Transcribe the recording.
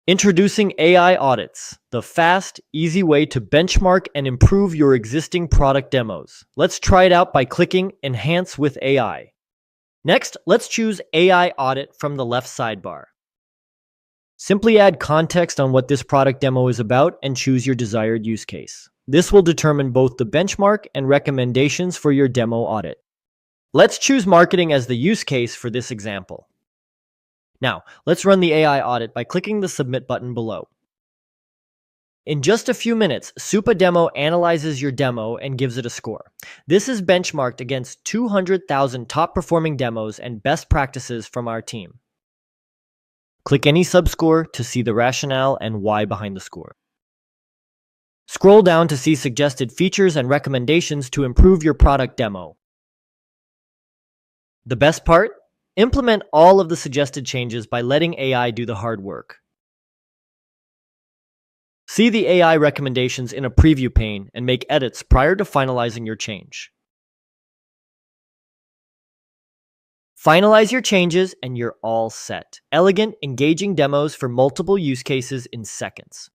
Introducing AI audits, the fast, easy way to benchmark and improve your existing product demos. Let's try it out by clicking Enhance with AI. Next, let's choose AI Audit from the left sidebar. Simply add context on what this product demo is about and choose your desired use case. This will determine both the benchmark and recommendations for your demo audit. Let's choose marketing as the use case for this example. Now, let's run the AI audit by clicking the Submit button below. In just a few minutes, Supademo analyzes your demo and gives it a score. This is benchmarked against 200,000 top-performing demos and best practices from our team. Click any subscore to see the rationale and why behind the score. Scroll down to see suggested features and recommendations to improve your product demo. The best part? Implement all of the suggested changes by letting AI do the hard work. See the AI recommendations in a preview pane and make edits prior to finalizing your change. Finalize your changes and you're all set. Elegant, engaging demos for multiple use cases in seconds.